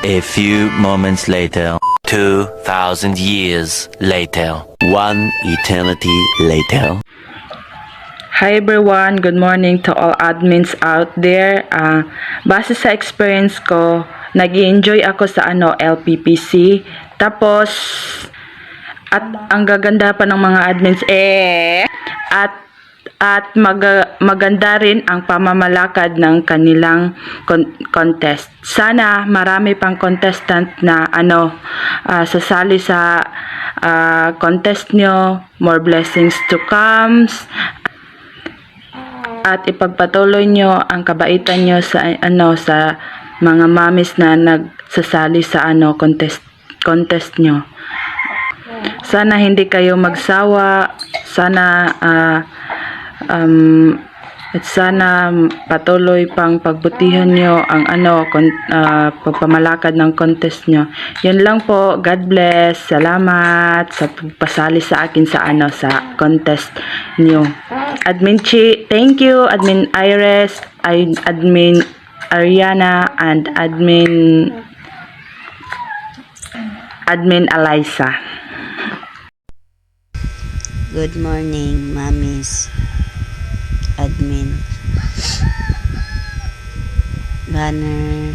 A few moments later, 2,000 years later, one eternity later. Hi everyone, good morning to all admins out there. Base sa experience ko, nag-enjoy ako sa LPPC. Tapos, at ang gaganda pa ng mga admins at maganda rin ang pamamalakad ng kanilang contest. Sana marami pang contestant na sasali sa contest nyo. More blessings to come. At ipagpatuloy nyo ang kabaitan nyo sa mga mamis na nagsasali sa contest nyo. Sana hindi kayo magsawa. Sana patuloy pang pagbutihan nyo ang pagpamalakad ng contest nyo. Yun lang po. God bless. Salamat sa pagpasali sa akin sa contest nyo. Admin Chi, thank you. Admin Iris, Admin Ariana, and Admin Eliza. Good morning, Mamis. Admin Banner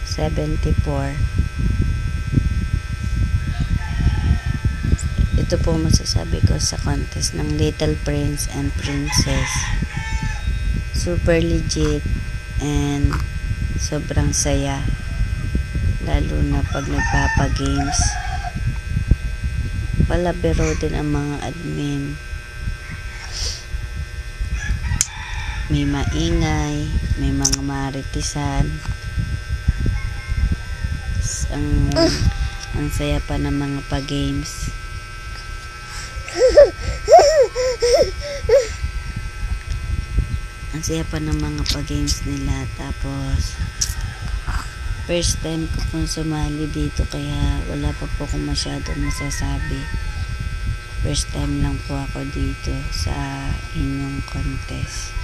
74. Ito po masasabi ko sa contest ng Little Prince and Princess. Super legit and sobrang saya, lalo na pag nagpapa-games. Palabiro din ang mga admin. May maingay, may mga maritisan. Ang saya pa ng mga pa-games. Ang saya pa ng mga pa-games nila. Tapos first time ko pong sumali dito, kaya wala pa po akong masyadong masasabi. First time lang po ako dito sa inyong contest.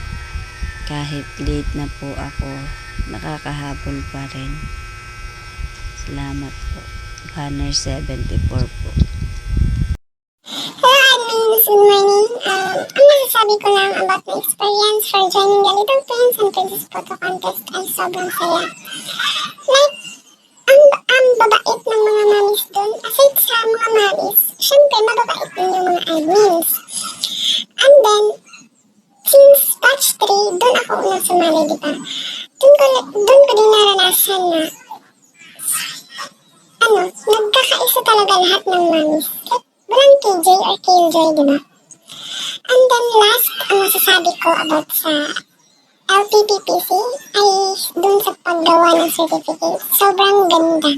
Kahit late na po ako, nakakahabol pa rin. Salamat po. Banner 74 po. Hello admins, good morning. Ang masasabi ko lang about my experience for joining the Little Prince and Princess Photo Contest ay sobrang saya. Like, ang babait ng mga mamis dun. Aside sa mga mamis, syempre mababait din yung mga admins. And then, since batch 3, dun ako unang sumali, diba? Dun ko din naranasan na nagkakaisa talaga lahat ng mamis. Like, walang KJ or Killjoy, diba? And then last, ang masasabi ko about sa LPPPC ay dun sa paggawa ng certificate. Sobrang ganda.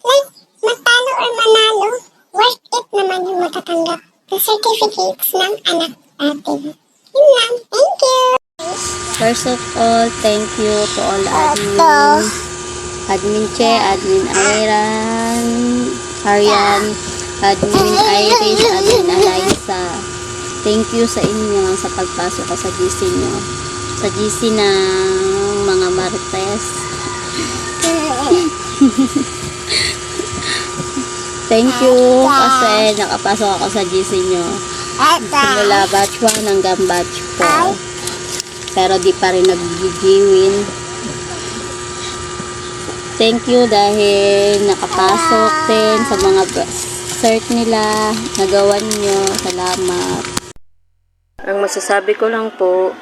Like, matalo or manalo, worth it naman yung matatanggap na certificates ng anak natin. Yun lang. Thank you! First of all, thank you to all admin. Admin Che, Admin Arian, Admin Iris, Admin Eliza. Thank you sa inyo sa pagpasok ko sa GC nyo. Sa GC ng mga Marites. Thank you kasi nakapasok ako sa GC nyo. Simula batch 1 hanggang batch 4. Pero di pa rin nag-giwin. Thank you dahil nakapasok din sa mga cert nila. Nagawan nyo. Salamat. Ang masasabi ko lang po,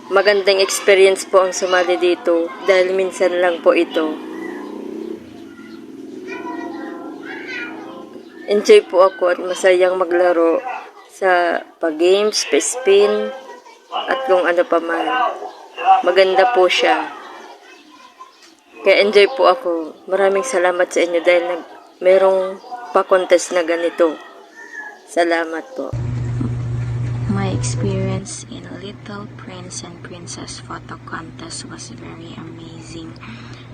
magandang experience po ang sumali dito dahil minsan lang po ito. Enjoy po ako at masayang maglaro sa pag-games, pa-spin, at kung ano pa man. Maganda po siya. Kaya enjoy po ako. Maraming salamat sa inyo dahil merong pa-contest na ganito. Salamat po. My experience in Little Prince and Princess Photo Contest was very amazing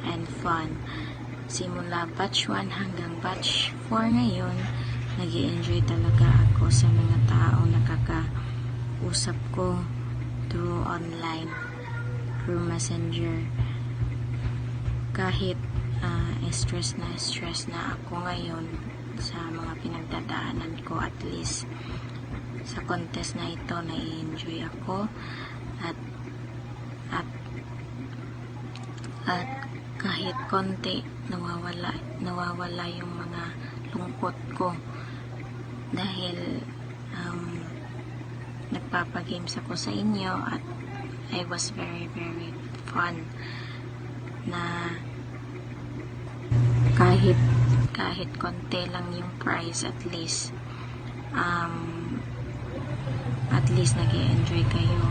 and fun. Simula batch 1 hanggang batch 4 ngayon, nag-i-enjoy talaga ako sa mga taong nakakausap ko through online, through messenger. Kahit stress na ako ngayon sa mga pinagdadaanan ko. At least sa contest na ito na-enjoy ako at kahit konti nawawala yung mga lungkot ko dahil nagpapagames ako sa inyo at I was very fun na kahit konti lang yung prize, at least nag-enjoy kayo.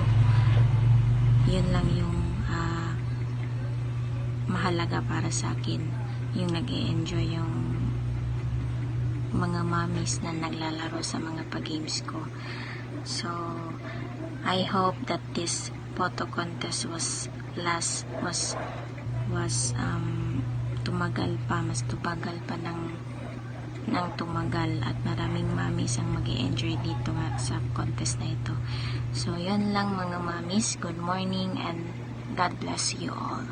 Yun lang yung mahalaga para sa akin, yung nag-enjoy yung mga mommies na naglalaro sa mga pag-games ko. So I hope that this photo contest was tumagal pa, mas tumagal pa ng tumagal at maraming mommies ang mag-enjoy dito nga sa contest na ito. So yun lang mga mommies, good morning and God bless you all.